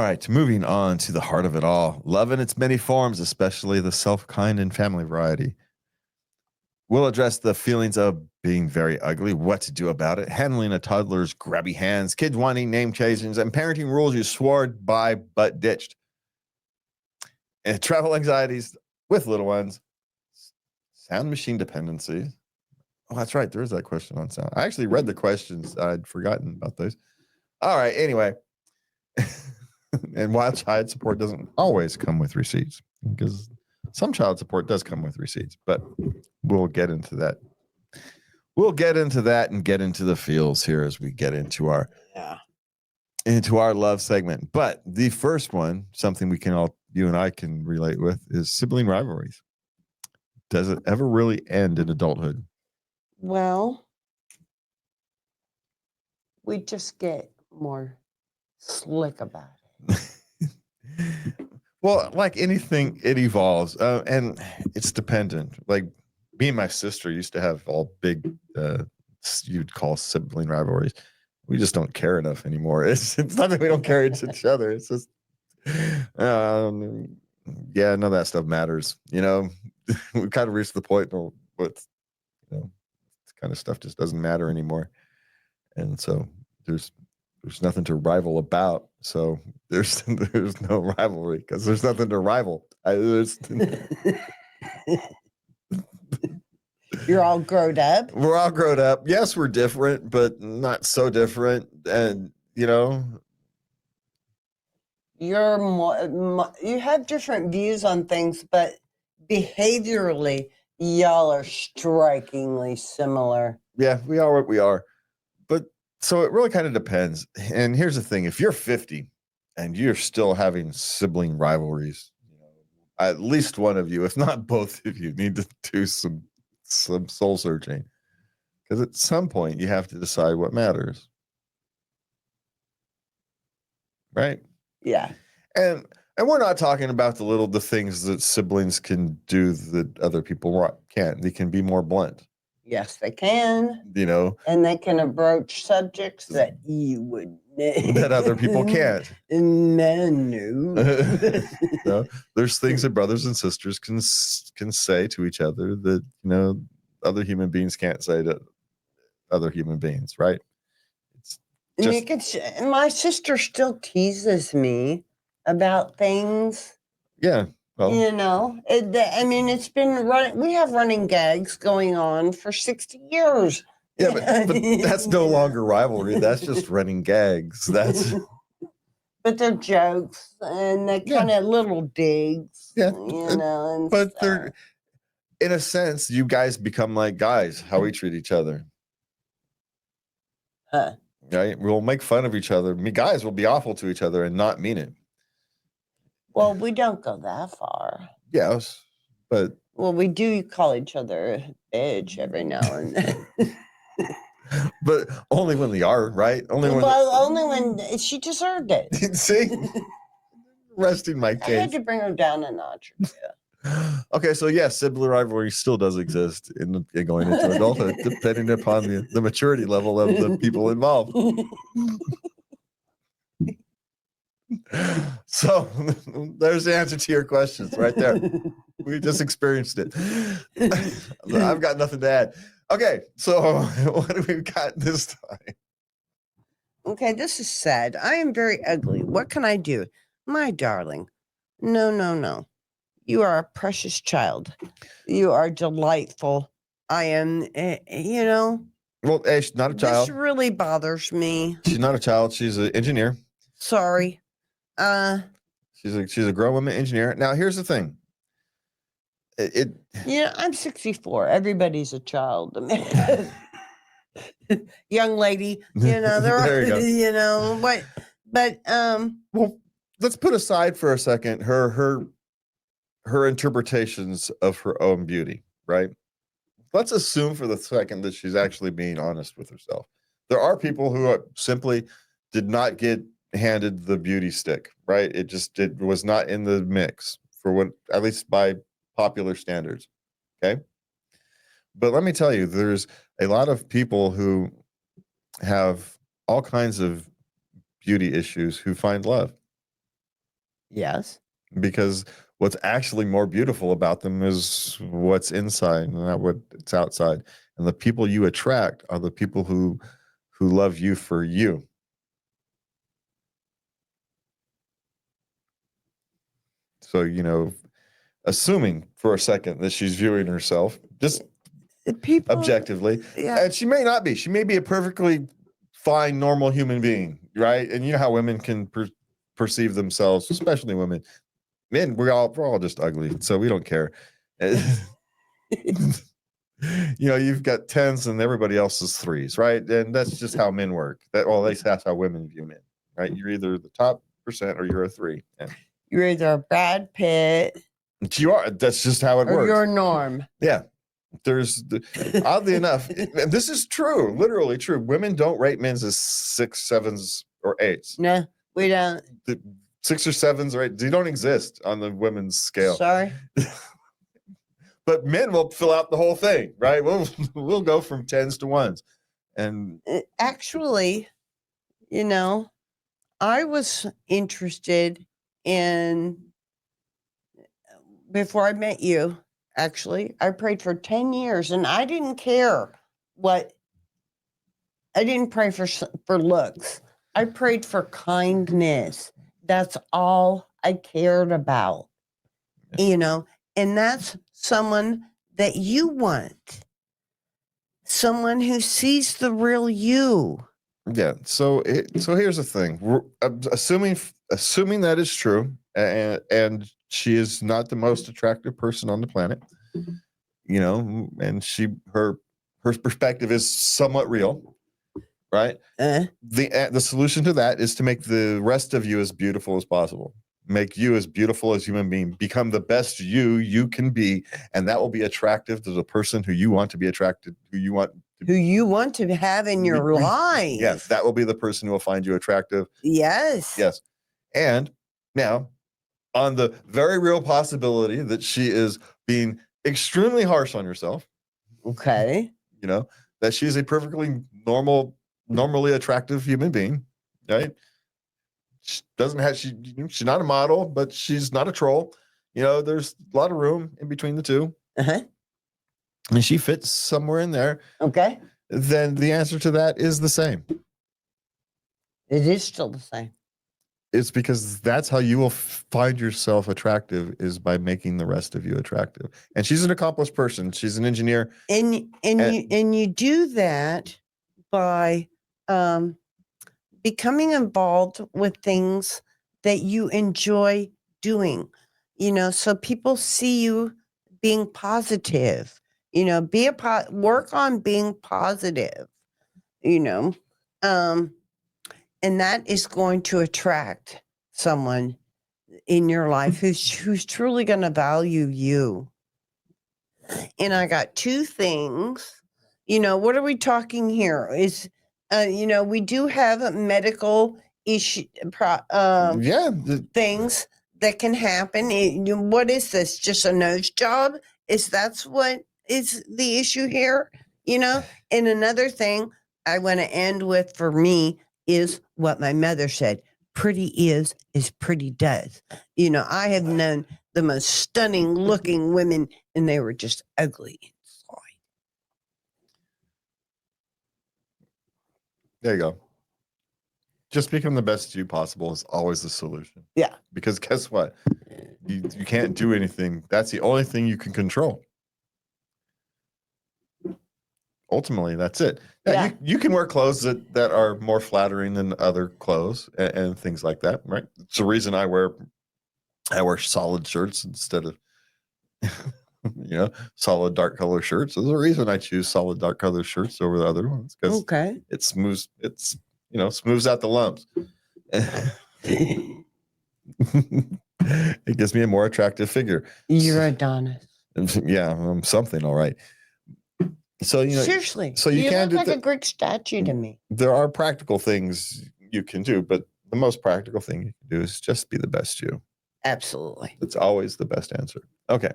right, moving on to the heart of it all. Love in its many forms, especially the self kind and family variety. We'll address the feelings of being very ugly, what to do about it, handling a toddler's grabby hands, kids wanting name changes, and parenting rules you swore by but ditched. And travel anxieties with little ones, sound machine dependency. Oh, that's right. There is that question on sound. I actually read the questions. I'd forgotten about those. All right. Anyway, and while child support doesn't always come with receipts, because some child support does come with receipts, but we'll get into that. We'll get into that and get into the feels here as we get into our love segment. But the first one, something you and I can relate with, is sibling rivalries. Does it ever really end in adulthood? Well, we just get more slick about it. Well, like anything, it evolves, and it's dependent. Like me and my sister used to have all big, you'd call sibling rivalries. We just don't care enough anymore. It's not that we don't care each other. It's just, yeah, none of that stuff matters. We kind of reached the point where this kind of stuff just doesn't matter anymore, and so there's nothing to rival about. So there's no rivalry because there's nothing to rival. You're all grown up. We're all grown up. Yes, we're different, but not so different. And you're more, you have different views on things, but behaviorally, y'all are strikingly similar. Yeah, we are what we are. But so it really kind of depends. And here's the thing: if you're 50 and you're still having sibling rivalries, at least one of you, if not both of you, need to do some soul searching, because at some point you have to decide what matters, right? Yeah. And we're not talking about the things that siblings can do that other people can't. They can be more blunt. Yes, they can. And they can broach subjects that you would that other people can't. No. There's things that brothers and sisters can say to each other that other human beings can't say to other human beings, right? My sister still teases me about things. Yeah. Well, it's been running. We have running gags going on for 60 years. Yeah, but that's no longer rivalry. That's just running gags. But they're jokes and they're kind of little digs. Yeah. But they're, in a sense, you guys become like guys, how we treat each other. Huh. Right? We'll make fun of each other. Guys will be awful to each other and not mean it. Well, we don't go that far. Yes, but... Well, we do call each other a bitch every now and then. But only when they are, right? Only when she deserved it. See? Resting my case. I had to bring her down a notch. Yeah. Okay, so yes, sibling rivalry still does exist in going into adulthood, depending upon the maturity level of the people involved. So there's the answer to your questions right there. We just experienced it. I've got nothing to add. Okay, so what do we got this time? Okay, this is sad. I am very ugly. What can I do? My darling. No. You are a precious child. You are delightful. I am, Well, she's not a child. This really bothers me. She's not a child. She's an engineer. Sorry. She's a grown woman engineer. Now, here's the thing. I'm 64. Everybody's a child. Young lady, they're there you go. what? But well, let's put aside for a second her interpretations of her own beauty, right? Let's assume for the second that she's actually being honest with herself. There are people who simply did not get handed the beauty stick, right? It was not in the mix for what, at least by popular standards. Okay. But let me tell you, there's a lot of people who have all kinds of beauty issues who find love. Yes. because what's actually more beautiful about them is what's inside, not what's outside. And the people you attract are the people who love you for you. So, assuming for a second that she's viewing herself just People, objectively, yeah. and she may not be. She may be a perfectly fine, normal human being, right? And you know how women can perceive themselves, especially women. Men, we're all just ugly, so we don't care. You've got tens and everybody else is threes, right? And that's just how men work. At least that's how women view men, right? You're either the top percent or you're a three. And you're either a Brad Pitt. You are. That's just how it or works. You're a norm. Yeah. Oddly enough, and this is true, literally true. Women don't rate men as 6, 7s, or 8s. No, we don't. The 6 or 7s or 8s, they don't exist on the women's scale. Sorry. But men will fill out the whole thing, right? We'll go from 10s to 1s. And actually, I was interested in, before I met you, actually, I prayed for 10 years and I didn't care I didn't pray for looks. I prayed for kindness. That's all I cared about, and that's someone that you want. Someone who sees the real you. Yeah. So here's the thing. We're assuming that is true, and she is not the most attractive person on the planet, and her perspective is somewhat real, right? The solution to that is to make the rest of you as beautiful as possible. Make you as beautiful as human being. Become the best you can be, and that will be attractive to the person who you want to be attracted, who you want to have in your life. Yes, that will be the person who will find you attractive. Yes. And now, on the very real possibility that she is being extremely harsh on herself. Okay. That she's a perfectly normally attractive human being, right? She doesn't have she's not a model, but she's not a troll. There's a lot of room in between the two. Uh-huh. And she fits somewhere in there. Okay. Then the answer to that is the same. It is still the same. It's because that's how you will find yourself attractive, is by making the rest of you attractive. And she's an accomplished person. She's an engineer. And you do that by becoming involved with things that you enjoy doing, so people see you being positive, work on being positive, and that is going to attract someone in your life who's truly going to value you. And I got 2 things. What are we talking here? Is we do have medical issue things that can happen. What is this? Just a nose job? That's what is the issue here? And another thing I want to end with, for me, is what my mother said: pretty is pretty does. I have known the most stunning looking women, and they were just ugly inside. There you go. Just become the best you possible is always the solution. Yeah. Because guess what? You can't do anything. That's the only thing you can control. Ultimately, that's it. Now, you can wear clothes that are more flattering than other clothes and things like that, right? It's the reason I wear solid shirts instead of solid dark color shirts. There's a reason I choose solid dark color shirts over the other ones, because it smooths out the lumps. It gives me a more attractive figure. You're Adonis. Yeah, I'm something, all right. So seriously, so you look like a Greek statue to me. There are practical things you can do, but the most practical thing you can do is just be the best you. Absolutely. It's always the best answer. Okay.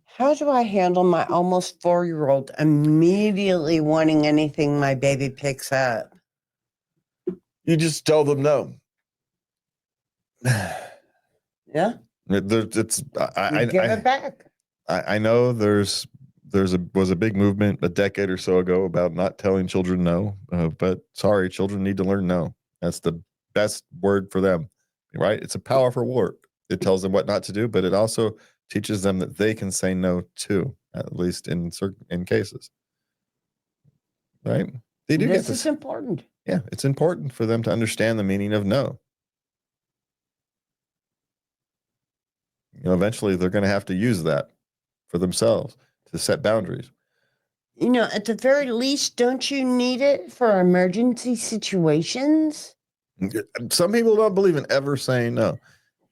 How do I handle my almost 4-year-old immediately wanting anything my baby picks up? You just tell them no. Yeah. It's Give it back. I know was a big movement a decade or so ago about not telling children no, but sorry, children need to learn no. That's the best word for them, right? It's a powerful word. It tells them what not to do, but it also teaches them that they can say no too, at least in certain cases, right? They do This get is this. important. Yeah, it's important for them to understand the meaning of no. Eventually they're going to have to use that for themselves to set boundaries. At the very least, don't you need it for emergency situations? Some people don't believe in ever saying no.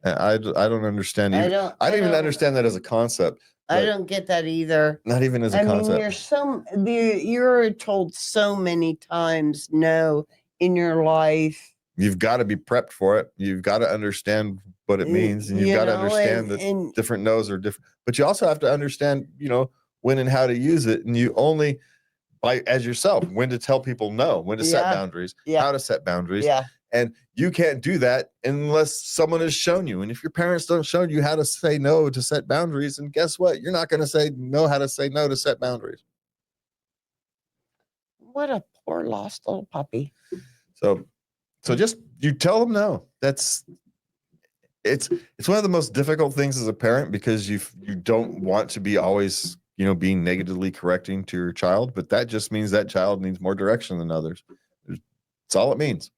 I don't understand. I don't even understand that as a concept. I don't get that either. Not even as a concept. You're told so many times no in your life. You've got to be prepped for it. You've got to understand what it means, and you've got to understand that different no's are different. But you also have to understand, when and how to use it. And you only as yourself, when to tell people no, when to set boundaries, how to set boundaries. Yeah. And you can't do that unless someone has shown you. And if your parents don't show you how to say no to set boundaries, and guess what? You're not going to know how to say no to set boundaries. What a poor lost little puppy. So just you tell them no. It's one of the most difficult things as a parent, because you don't want to be always being negatively correcting to your child, but that just means that child needs more direction than others. That's all it means.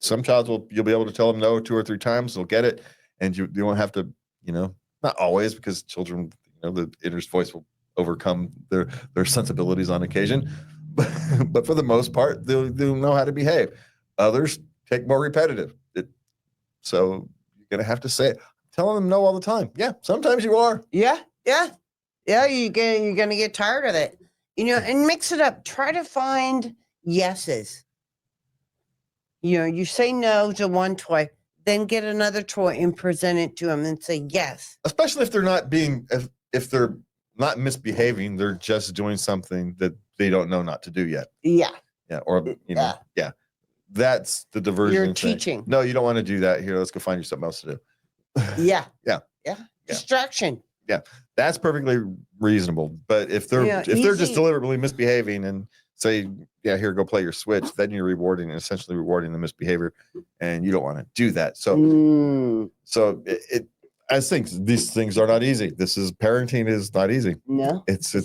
Some childs you'll be able to tell them no 2 or 3 times, they'll get it, and you won't have to, not always, because children, the inner voice will overcome their sensibilities on occasion, but for the most part, they'll know how to behave. Others take more repetitive. So you're gonna have to say it. Telling them no all the time. Yeah, sometimes you are. Yeah. You're gonna get tired of it, and mix it up. Try to find yeses. You say no to one toy, then get another toy and present it to them and say yes. Especially if they're not if they're not misbehaving, they're just doing something that they don't know not to do yet. Yeah. Yeah. Or yeah. That's the diversion. You're teaching. No, you don't want to do that. Here, let's go find you something else to do. Yeah. Yeah. Distraction. Yeah. That's perfectly reasonable. But if they're just deliberately misbehaving and say, yeah, here, go play your Switch, then you're essentially rewarding the misbehavior, and you don't want to do that. So, I think these things are not easy. Parenting is not easy. No, it's a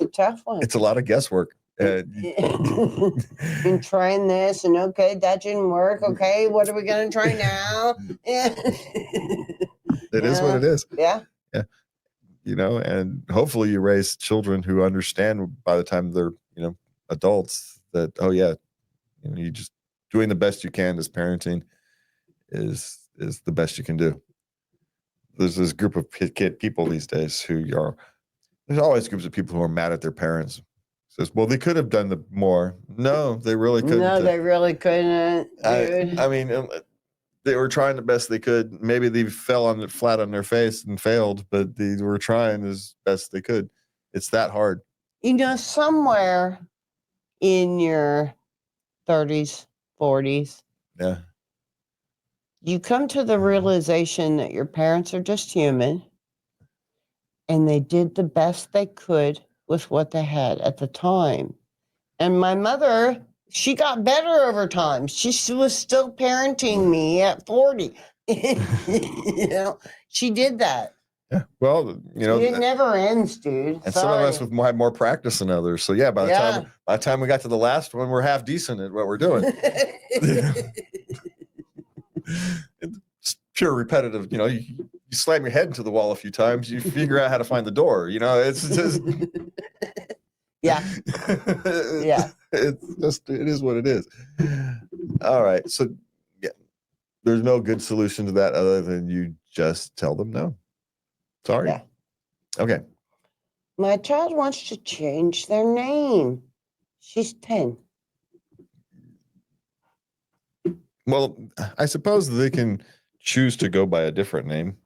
tough one. It's a lot of guesswork. And trying this, and okay, that didn't work. Okay, what are we gonna try now? It is what it is. Yeah. And hopefully you raise children who understand by the time they're adults that, oh yeah, you just doing the best you can as parenting is the best you can do. There's this group of people these days there's always groups of people who are mad at their parents. Says, well, they could have done more. No, they really couldn't. No, they really couldn't. Dude. I mean, they were trying the best they could. Maybe they fell flat on their face and failed, but they were trying as best they could. It's that hard. Somewhere in your 30s, 40s, yeah, you come to the realization that your parents are just human, and they did the best they could with what they had at the time. And my mother, she got better over time. She was still parenting me at 40. She did that. Yeah. Well, it never ends, dude. And some of us have more practice than others. So yeah, by the time we got to the last one, we're half decent at what we're doing. It's pure repetitive. You slam your head into the wall a few times, you figure out how to find the door. It's just yeah. It is what it is. All right. So yeah, there's no good solution to that other than you just tell them no. Sorry. Yeah. Okay. My child wants to change their name. She's 10. Well, I suppose they can choose to go by a different name.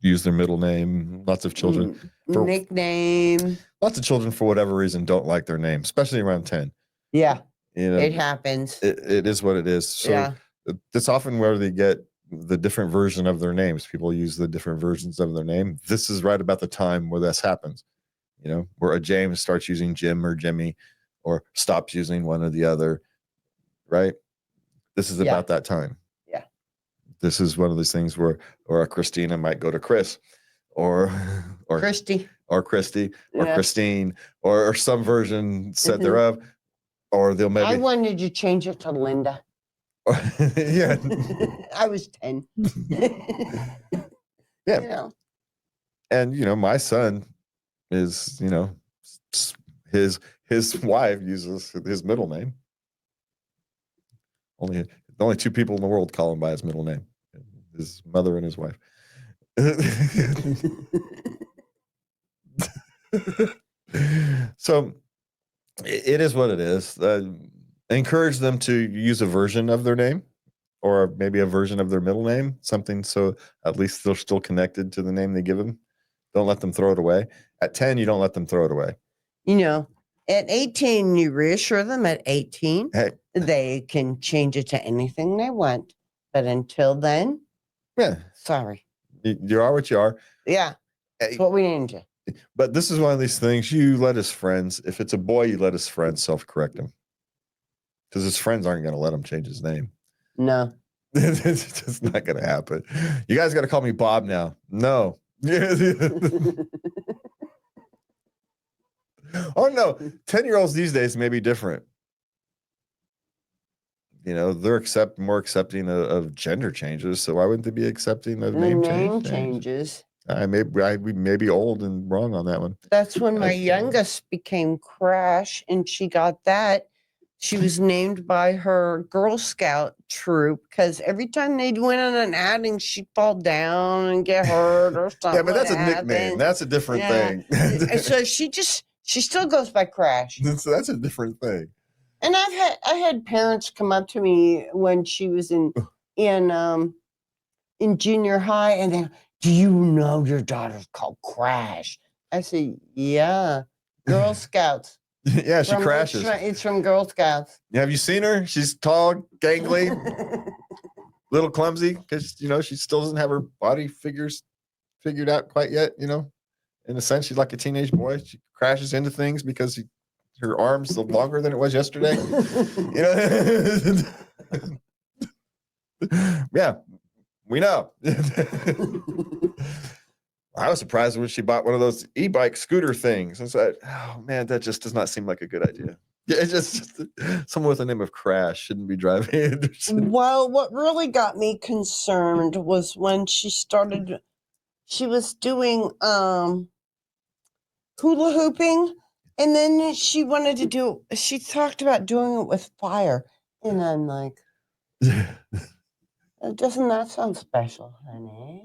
Use their middle name. Lots of children. Nickname. Lots of children, for whatever reason, don't like their name, especially around 10. Yeah. It happens. It is what it is. So that's often where they get the different version of their names. People use the different versions of their name. This is right about the time where this happens, where a James starts using Jim or Jimmy or stops using one or the other, right? This is about that time. Yeah. This is one of those things where, or a Christina might go to Chris or Christy or Christy or Christine or some version set thereof, or they'll maybe. I wanted to change it to Linda. Yeah. I was 10. Yeah. And my son is, his wife uses his middle name. Only two people in the world call him by his middle name: his mother and his wife. So it is what it is. Encourage them to use a version of their name, or maybe a version of their middle name, something so at least they're still connected to the name they give them. Don't let them throw it away. At 10, you don't let them throw it away. At 18, you reassure them at 18, hey, they can change it to anything they want. But until then, sorry. You are what you are. Yeah, that's what we need to. But this is one of these things you let his friends, if it's a boy, you let his friends self-correct him. Because his friends aren't going to let him change his name. No. It's just not going to happen. You guys got to call me Bob now. No. Oh, no. 10-year-olds these days may be different. They're more accepting of gender changes. So why wouldn't they be accepting of name changes? We may be old and wrong on that one. That's when my youngest became Crash, and she got that. She was named by her Girl Scout troop because every time they'd went on an outing, she'd fall down and get hurt or something. Yeah, but that's a nickname. That's a different thing. So she still goes by Crash. That's a different thing. And I had parents come up to me when she was in junior high, and they, do you know your daughter's called Crash? I said, yeah, Girl Scouts. Yeah, she crashes. It's from Girl Scouts. Have you seen her? She's tall, gangly, little clumsy because, she still doesn't have her body figures figured out quite yet, In a sense, she's like a teenage boy. She crashes into things because her arm's longer than it was yesterday. Yeah, we know. I was surprised when she bought one of those e-bike scooter things. I said, oh, man, that just does not seem like a good idea. Yeah, it's just someone with the name of Crash shouldn't be driving. Well, what really got me concerned was when she was doing hula hooping, and then she talked about doing it with fire. And I'm like, doesn't that sound special, honey?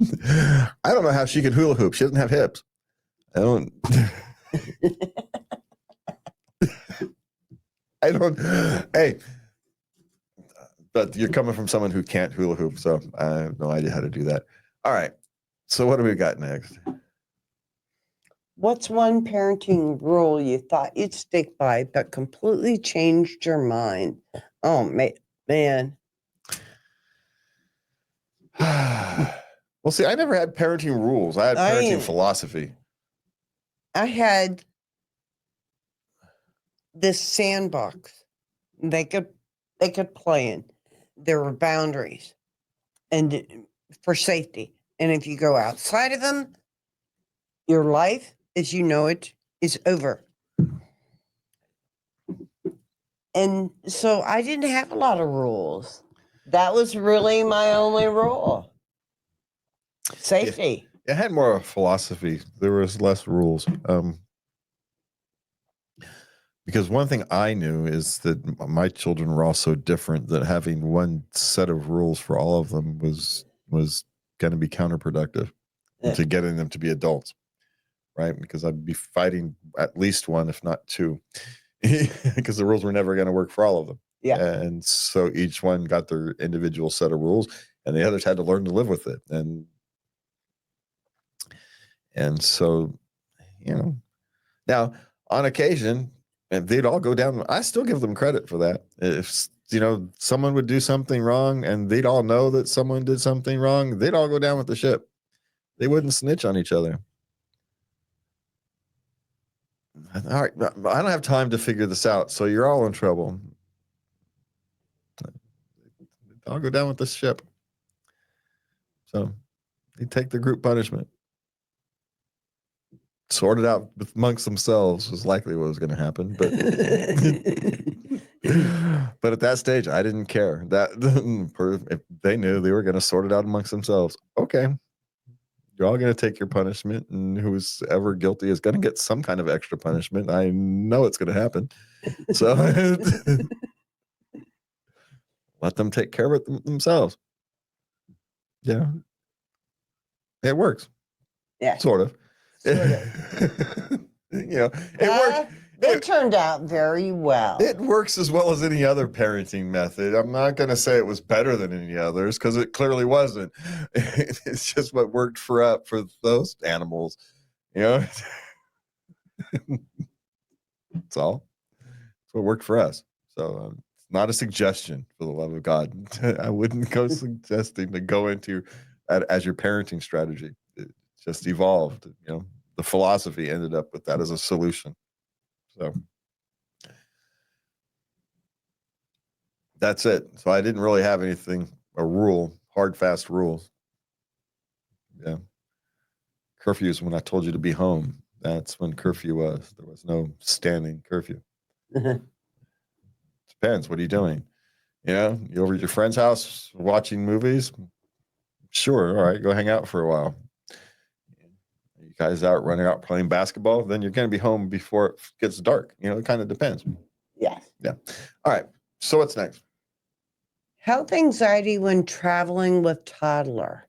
I don't know how she could hula hoop. She doesn't have hips. I don't. Hey, but you're coming from someone who can't hula hoop, so I have no idea how to do that. All right. So what do we got next? What's one parenting rule you thought you'd stick by but completely changed your mind? Oh, man. Well, see, I never had parenting rules. I had parenting philosophy. I had this sandbox they could play in. There were boundaries and for safety. And if you go outside of them, your life as you know it is over. And so I didn't have a lot of rules. That was really my only rule. Safety. Yeah, I had more of a philosophy. There was less rules. Because one thing I knew is that my children were all so different that having one set of rules for all of them was going to be counterproductive to getting them to be adults, right? Because I'd be fighting at least one, if not two, because the rules were never going to work for all of them. Yeah. And so each one got their individual set of rules, and the others had to learn to live with it. And so, now on occasion, and they'd all go down. I still give them credit for that. If someone would do something wrong and they'd all know that someone did something wrong. They'd all go down with the ship. They wouldn't snitch on each other. All right, I don't have time to figure this out, so you're all in trouble. I'll go down with the ship. So they take the group punishment. Sort it out amongst themselves was likely what was going to happen. But but at that stage, I didn't care. If they knew they were going to sort it out amongst themselves. Okay. You're all going to take your punishment, and who's ever guilty is going to get some kind of extra punishment. I know it's going to happen. So let them take care of it themselves. Yeah. It works. Yeah. Sort of. Sort It works. It turned out very well. It works as well as any other parenting method. I'm not going to say it was better than any others because it clearly wasn't. It's just what worked for those animals. It's all. It's what worked for us. So it's not a suggestion, for the love of God. I wouldn't go suggesting to go into as your parenting strategy. It just evolved. The philosophy ended up with that as a solution. So that's it. So I didn't really have anything, hard, fast rules. Yeah. Curfews when I told you to be home. That's when curfew was. There was no standing curfew. Depends. What are you doing? You over at your friend's house watching movies? Sure. All right. Go hang out for a while. You guys running out playing basketball, then you're going to be home before it gets dark. It kind of depends. Yes. Yeah. All right. So what's next? Health anxiety when traveling with toddler,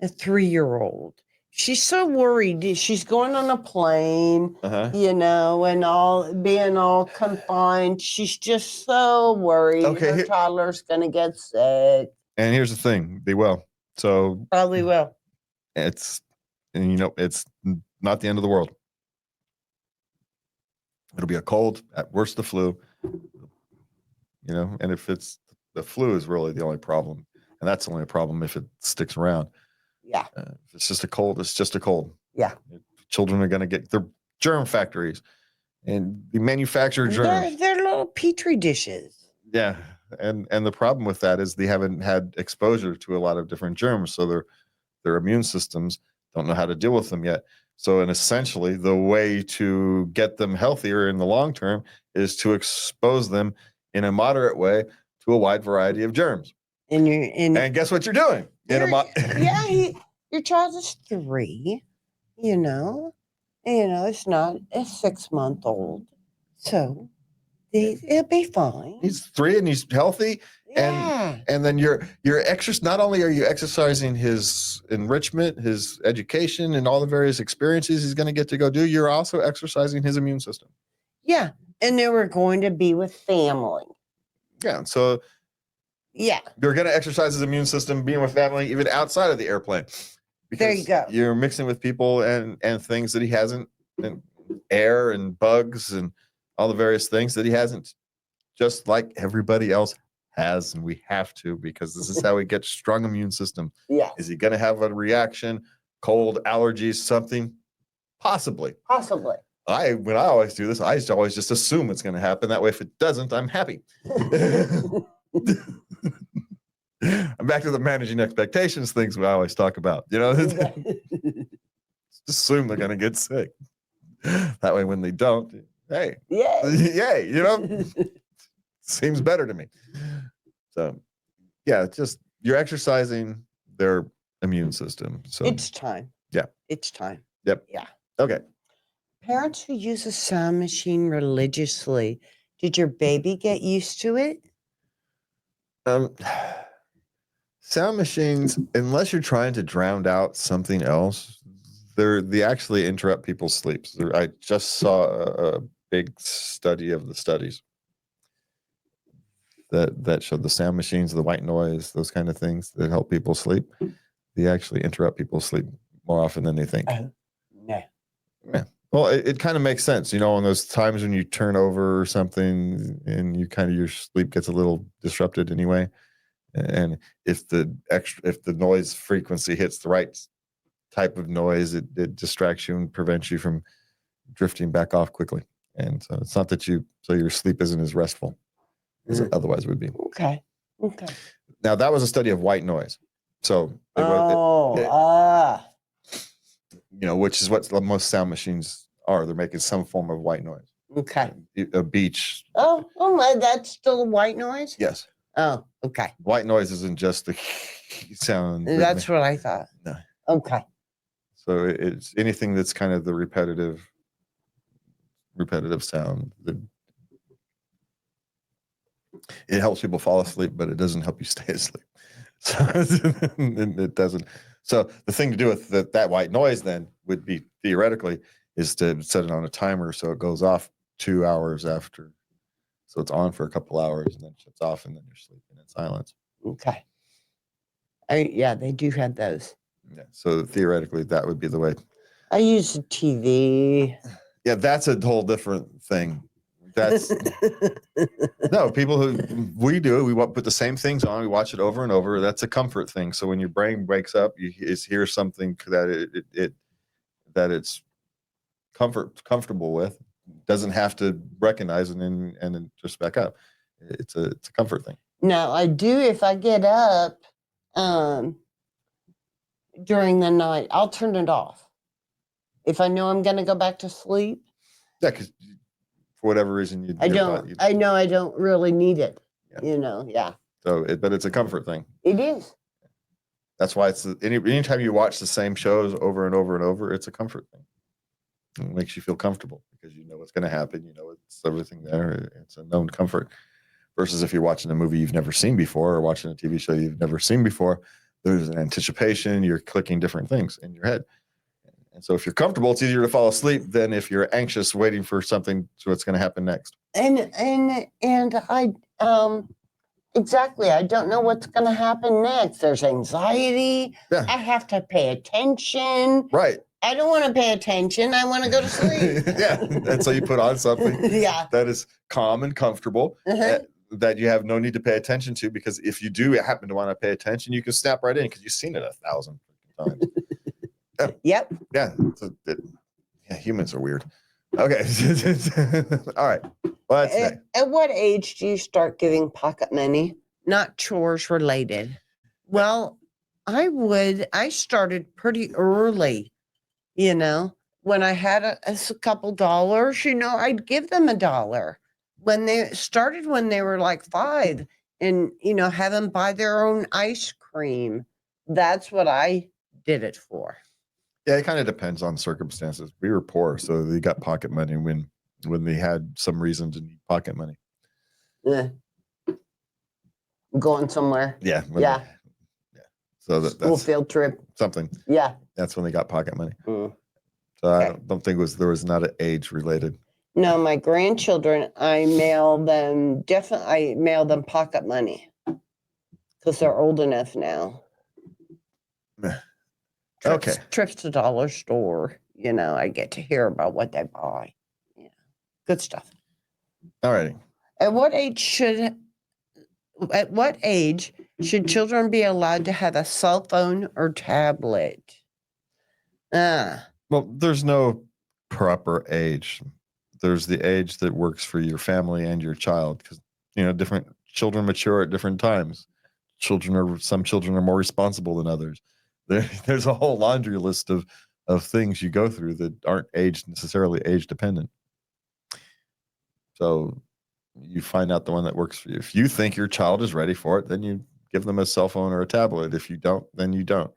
a 3-year-old. She's so worried. She's going on a plane, and all being all confined. She's just so worried. Okay, her toddler's going to get sick. And here's the thing. They will. So probably will. It's not the end of the world. It'll be a cold, at worst the flu, and if it's the flu is really the only problem. And that's only a problem if it sticks around. Yeah. If it's just a cold, it's just a cold. Yeah. Children are going to get their germ factories and they manufacture germs. They're little petri dishes. Yeah. And the problem with that is they haven't had exposure to a lot of different germs. So their immune systems don't know how to deal with them yet. So, and essentially the way to get them healthier in the long term is to expose them in a moderate way to a wide variety of germs. And guess what you're doing? Your child is 3, it's not a 6-month-old. So it'll be fine. He's 3 and he's healthy. Yeah. And then not only are you exercising his enrichment, his education, and all the various experiences he's going to get to go do, you're also exercising his immune system. Yeah. And then we're going to be with family. Yeah. So you're going to exercise his immune system being with family, even outside of the airplane. Because there you go. You're mixing with people and things that he hasn't, and air and bugs and all the various things that he hasn't, just like everybody else has, and we have to, because this is how we get strong immune system. Yeah. Is he going to have a reaction, cold, allergies, something? Possibly. When I always do this, I always just assume it's going to happen. That way, if it doesn't, I'm happy. I'm back to the managing expectations things we always talk about. Just assume they're going to get sick. That way, when they don't, hey, yay, seems better to me. So, yeah, just you're exercising their immune system. So it's time. Yeah. It's time. Yep. Yeah. Okay. Parents who use a sound machine religiously, did your baby get used to it? Sound machines, unless you're trying to drown out something else, they actually interrupt people's sleeps. I just saw a big study of the studies that showed the sound machines, the white noise, those kind of things that help people sleep. They actually interrupt people's sleep more often than they think. No. Yeah. Well, it kind of makes sense, on those times when you turn over or something and your sleep gets a little disrupted anyway. And if the noise frequency hits the right type of noise, it distracts you and prevents you from drifting back off quickly. And so it's not that so your sleep isn't as restful as it otherwise would be. Okay. Now that was a study of white noise. So which is what most sound machines are. They're making some form of white noise. Okay. A beach. Oh my, that's still white noise? Yes. Oh, okay. White noise isn't just the sound. That's what I thought. No. Okay. So it's anything that's kind of the repetitive sound. It helps people fall asleep, but it doesn't help you stay asleep. So it doesn't. So the thing to do with that white noise then would be theoretically is to set it on a timer so it goes off 2 hours after. So it's on for a couple hours and then shuts off and then you're sleeping in silence. Okay. They do have those. Yeah. So theoretically, that would be the way. I use a TV. Yeah, that's a whole different thing. That's no, people we put the same things on. We watch it over and over. That's a comfort thing. So when your brain wakes up, you hear something that it's comfortable with. Doesn't have to recognize it and just back up. It's a comfort thing. Now I do if I get up during the night, I'll turn it off. If I know I'm going to go back to sleep. Yeah, because for whatever reason I don't really need it. Yeah. Yeah. So, but it's a comfort thing. It is. That's why it's anytime you watch the same shows over and over and over, it's a comfort thing. It makes you feel comfortable because you know what's going to happen. You know, it's everything there. It's a known comfort. Versus if you're watching a movie you've never seen before or watching a TV show you've never seen before, there's an anticipation. You're clicking different things in your head. And so if you're comfortable, it's easier to fall asleep than if you're anxious, waiting for something, so what's going to happen next. And I exactly. I don't know what's going to happen next. There's anxiety. Yeah. I have to pay attention. Right. I don't want to pay attention. I want to go to sleep. Yeah. And so you put on something that is calm and comfortable that you have no need to pay attention to, because if you do happen to want to pay attention, you can snap right in because you've seen it 1,000 times. Yeah. Yep. Yeah. Humans are weird. Okay. All right. Well, that's next. At what age do you start giving pocket money? Not chores related. Well, I started pretty early, when I had a couple dollars, I'd give them $1 when they were like 5 and, have them buy their own ice cream. That's what I did it for. Yeah, it kind of depends on circumstances. We were poor, so they got pocket money when they had some reason to need pocket money. Yeah. Going somewhere. Yeah. Yeah. So that's school field trip. Something. Yeah. That's when they got pocket money. Mm. So okay. I don't think there was not an age related. No, my grandchildren, I mail them pocket money because they're old enough now. Trips to dollar store, I get to hear about what they buy. Yeah. Good stuff. All righty. At what age should children be allowed to have a cell phone or tablet? Well, there's no proper age. There's the age that works for your family and your child, because different children mature at different times. Some children are more responsible than others. There's a whole laundry list of things you go through that aren't necessarily age dependent. So you find out the one that works for you. If you think your child is ready for it, then you give them a cell phone or a tablet. If you don't, then you don't.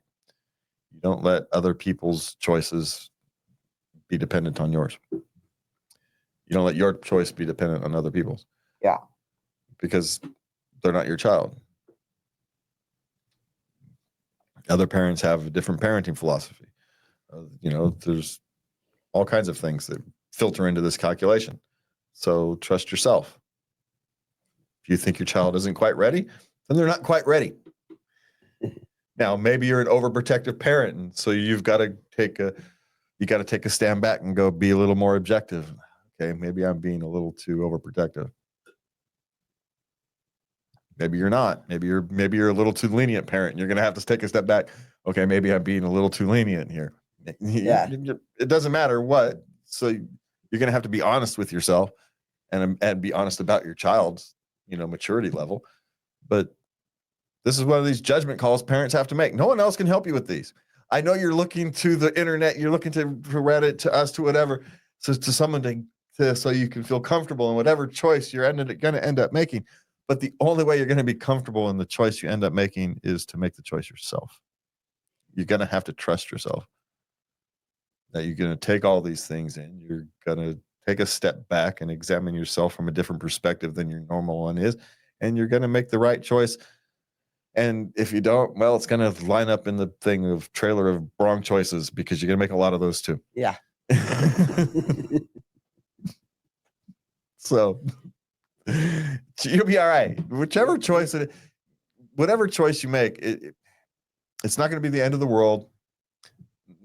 You don't let other people's choices be dependent on yours. You don't let your choice be dependent on other people's. Yeah. Because they're not your child. Other parents have a different parenting philosophy. There's all kinds of things that filter into this calculation. So trust yourself. If you think your child isn't quite ready, then they're not quite ready. Now, maybe you're an overprotective parent, and so you've got to take a you got to take a stand back and go be a little more objective. Okay, maybe I'm being a little too overprotective. Maybe you're not. Maybe you're a little too lenient parent. And you're going to have to take a step back. Okay, maybe I'm being a little too lenient here. Yeah. It doesn't matter what. So you're going to have to be honest with yourself and be honest about your child's, maturity level. But this is one of these judgment calls parents have to make. No one else can help you with these. I know you're looking to the internet, you're looking to Reddit, to us, to whatever, so to someone so you can feel comfortable in whatever choice you're going to end up making. But the only way you're going to be comfortable in the choice you end up making is to make the choice yourself. You're going to have to trust yourself that you're going to take all these things in. You're going to take a step back and examine yourself from a different perspective than your normal one is. And you're going to make the right choice. And if you don't, well, it's going to line up in the thing of trailer of wrong choices, because you're going to make a lot of those too. Yeah. So you'll be all right. Whatever choice you make, it's not going to be the end of the world,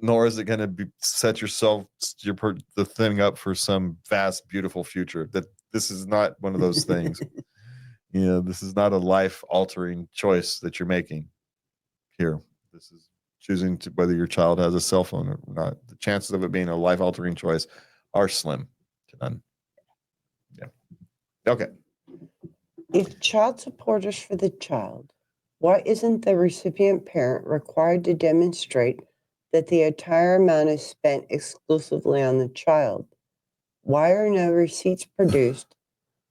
nor is it going to set the thing up for some vast, beautiful future. That this is not one of those things. This is not a life-altering choice that you're making here. This is choosing whether your child has a cell phone or not. The chances of it being a life-altering choice are slim to none. Yeah. Okay. If child support is for the child, why isn't the recipient parent required to demonstrate that the entire amount is spent exclusively on the child? Why are no receipts produced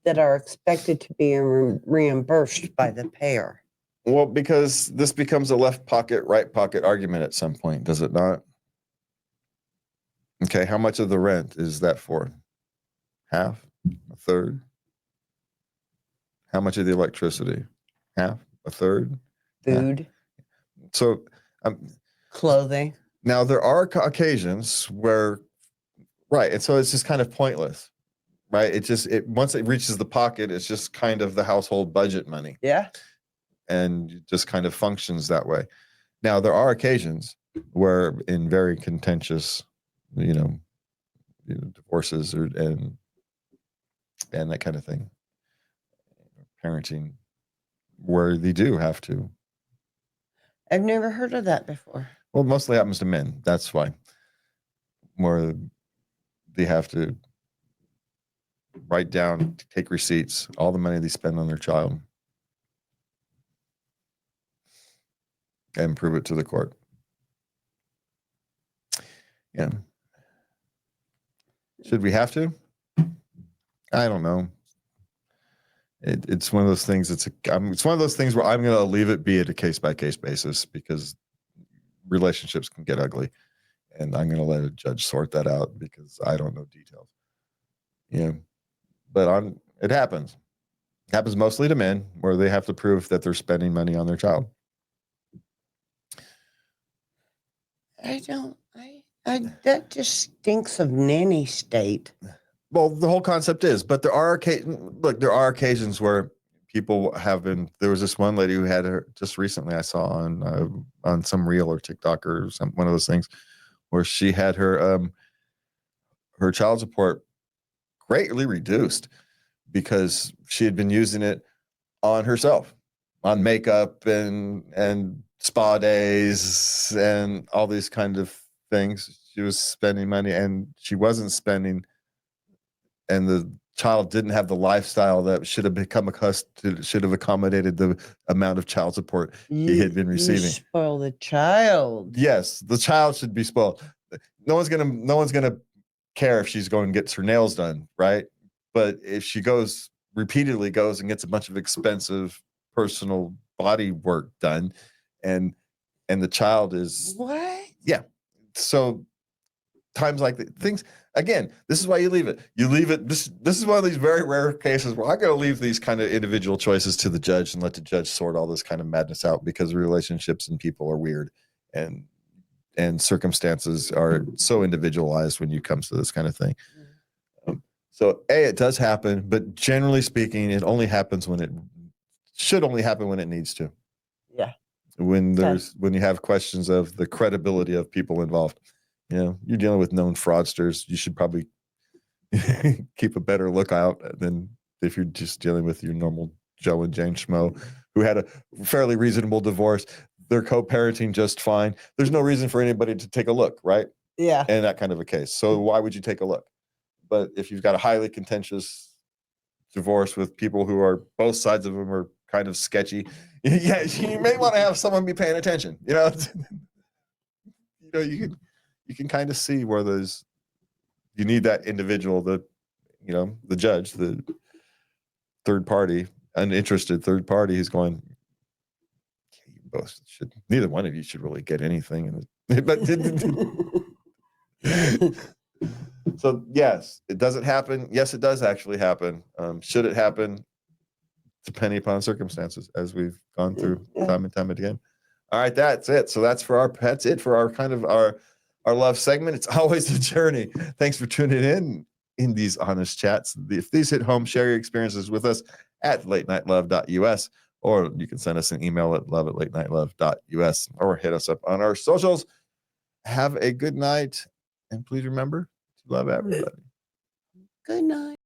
that are expected to be reimbursed by the payer? Well, because this becomes a left pocket, right pocket argument at some point, does it not? Okay, how much of the rent is that for? Half? A third? How much of the electricity? Half? A third? Food? Half. So, clothing? Now, there are occasions where, right, and so it's just kind of pointless, right? Once it reaches the pocket, it's just kind of the household budget money. Yeah. And it just kind of functions that way. Now, there are occasions where in very contentious, divorces and that kind of thing, parenting, where they do have to. I've never heard of that before. Well, it mostly happens to men. That's why. Where they have to write down, take receipts, all the money they spend on their child, and prove it to the court. Yeah. Should we have to? I don't know. It's one of those things. It's one of those things where I'm going to leave it be at a case-by-case basis, because relationships can get ugly, and I'm going to let a judge sort that out because I don't know details. But it happens. It happens mostly to men, where they have to prove that they're spending money on their child. That just stinks of nanny state. Well, the whole concept is, but there are occasions where people have been. There was this one lady who had her just recently. I saw on some reel or TikTok or one of those things, where she had her child support greatly reduced because she had been using it on herself, on makeup and spa days and all these kind of things. She was spending money, and she wasn't spending, and the child didn't have the lifestyle that should have accommodated the amount of child support he had been receiving. You spoil the child. Yes, the child should be spoiled. No one's gonna care if she's going and gets her nails done, right? But if she repeatedly goes and gets a bunch of expensive personal body work done, and the child is what? Yeah. So times like things, again, this is why you leave it. This is one of these very rare cases where I'm going to leave these kind of individual choices to the judge and let the judge sort all this kind of madness out, because relationships and people are weird, and circumstances are so individualized when you come to this kind of thing. So it does happen, but generally speaking, it only happens when it should only happen when it needs to. Yeah. When you have questions of the credibility of people involved. You're dealing with known fraudsters. You should probably keep a better lookout than if you're just dealing with your normal Joe and Jane Schmo who had a fairly reasonable divorce. They're co-parenting just fine. There's no reason for anybody to take a look, right? Yeah. And that kind of a case. So why would you take a look? But if you've got a highly contentious divorce with people who are both sides of them are kind of sketchy, yeah, you may want to have someone be paying attention. You can kind of see where you need that individual, the judge, the third party, uninterested third party who's going, you both should, neither one of you should really get anything. But so yes, it doesn't happen. Yes, it does actually happen. Should it happen? Depending upon circumstances, as we've gone through time and time again. All right, that's it. So that's it for our kind of our love segment. It's always a journey. Thanks for tuning in these honest chats. If these hit home, share your experiences with us at latenightLove.us, or you can send us an email at love@latenightLove.us, or hit us up on our socials. Have a good night, and please remember to love everybody. Good night.